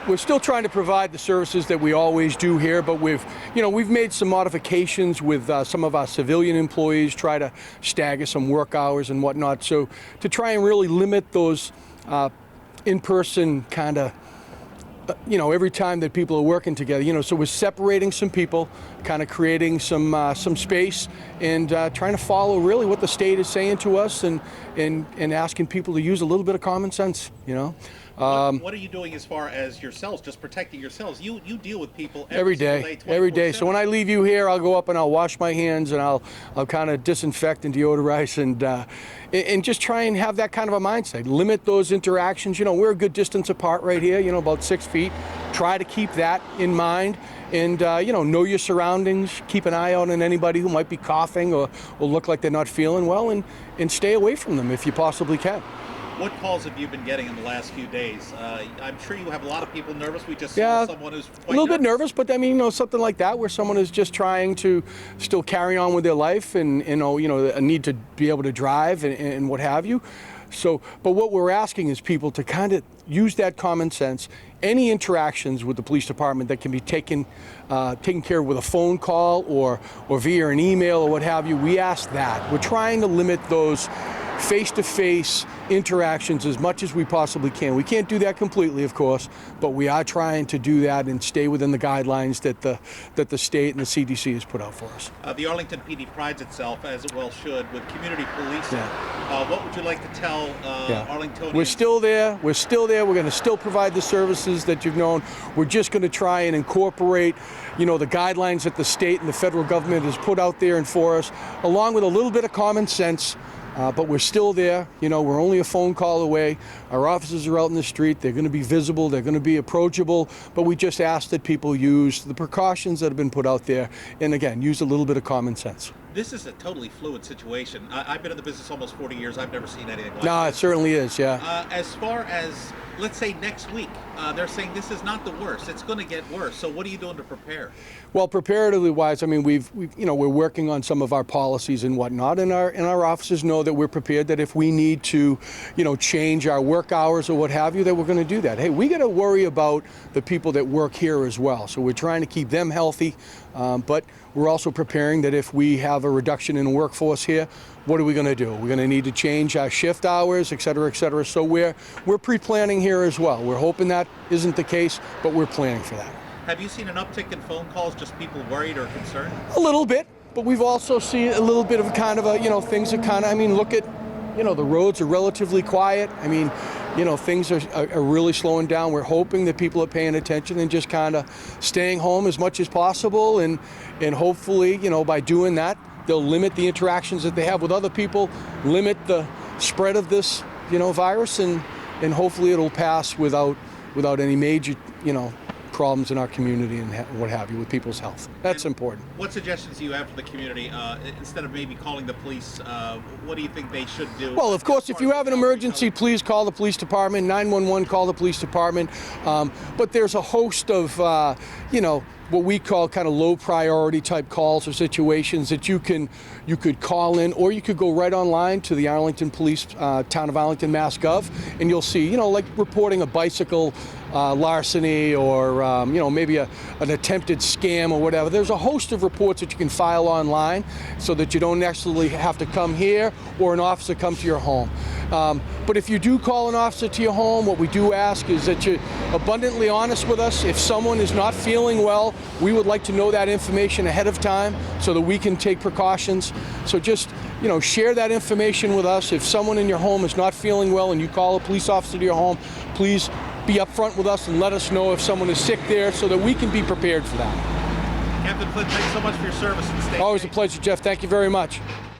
we're still trying to provide the services that we always do here, but we've made some modifications with some of our civilian employees, try to stagger some work hours and whatnot, so to try and really limit those in-person kind of, every time that people are working together, so we're separating some people, kind of creating some space, and trying to follow really what the state is saying to us, and asking people to use a little bit of common sense, What are you doing as far as yourselves, just protecting yourselves? You deal with people every day. Every day. So when I leave you here, I'll go up and I'll wash my hands, and I'll kind of disinfect and deodorize, and just try and have that kind of a mindset. Limit those interactions. We're a good distance apart right here, about 6 feet. Try to keep that in mind, and know your surroundings. Keep an eye out on anybody who might be coughing or look like they're not feeling well, and stay away from them if you possibly can. What calls have you been getting in the last few days? I'm sure you have a lot of people nervous. We just saw someone who's quite a little bit nervous, but I mean, something like that where someone is just trying to still carry on with their life, and a need to be able to drive and what have you. So, but what we're asking is people to kind of use that common sense. Any interactions with the police department that can be taken care of with a phone call or via an email or what have you, we ask that. We're trying to limit those face-to-face interactions as much as we possibly can. We can't do that completely, of course, but we are trying to do that and stay within the guidelines that the state and the CDC has put out for us. The Arlington PD prides itself, as it well should, with community policing. What would you like to tell Arlingtonians? We're still there. We're going to still provide the services that you've known. We're just going to try and incorporate, the guidelines that the state and the federal government has put out there and for us, along with a little bit of common sense. But we're still there. We're only a phone call away. Our officers are out in the street. They're going to be visible. They're going to be approachable. But we just ask that people use the precautions that have been put out there. And again, use a little bit of common sense. This is a totally fluid situation. I've been in the business almost 40 years. I've never seen anything like this. No, it certainly is, yeah. As far as, let's say, next week, they're saying this is not the worst. It's going to get worse. So what are you doing to prepare? Well, preparatively wise, I mean, we're working on some of our policies and whatnot, and our officers know that we're prepared that if we need to, change our work hours or what have you, that we're going to do that. Hey, we got to worry about the people that work here as well. So we're trying to keep them healthy, but we're also preparing that if we have a reduction in the workforce here, what are we going to do? We're going to need to change our shift hours, et cetera, et cetera. So we're pre-planning here as well. We're hoping that isn't the case, but we're planning for that. Have you seen an uptick in phone calls, just people worried or concerned? A little bit, but we've also seen a little bit of kind of a, things are kind of, look at, the roads are relatively quiet. Things are really slowing down. We're hoping that people are paying attention and just kind of staying home as much as possible, and hopefully, by doing that, they'll limit the interactions that they have with other people, limit the spread of this, virus, and hopefully it'll pass without any major, problems in our community and what have you with people's health. That's important. What suggestions do you have for the community? Instead of maybe calling the police, what do you think they should do? Well, of course, if you have an emergency, please call the police department. 911, call the police department. But there's a host of, what we call kind of low priority type calls or situations that you could call in, or you could go right online to the Arlington Police, Town of Arlington, Mass Gov, and you'll see, like reporting a bicycle larceny or, maybe an attempted scam or whatever. There's a host of reports that you can file online so that you don't necessarily have to come here or an officer come to your home. But if you do call an officer to your home, what we do ask is that you're abundantly honest with us. If someone is not feeling well, we would like to know that information ahead of time so that we can take precautions. So just, share that information with us. If someone in your home is not feeling well and you call a police officer to your home, please be upfront with us and let us know if someone is sick there so that we can be prepared for that. Captain Flynn, thanks so much for your service and stay safe. Always a pleasure, Jeff. Thank you very much.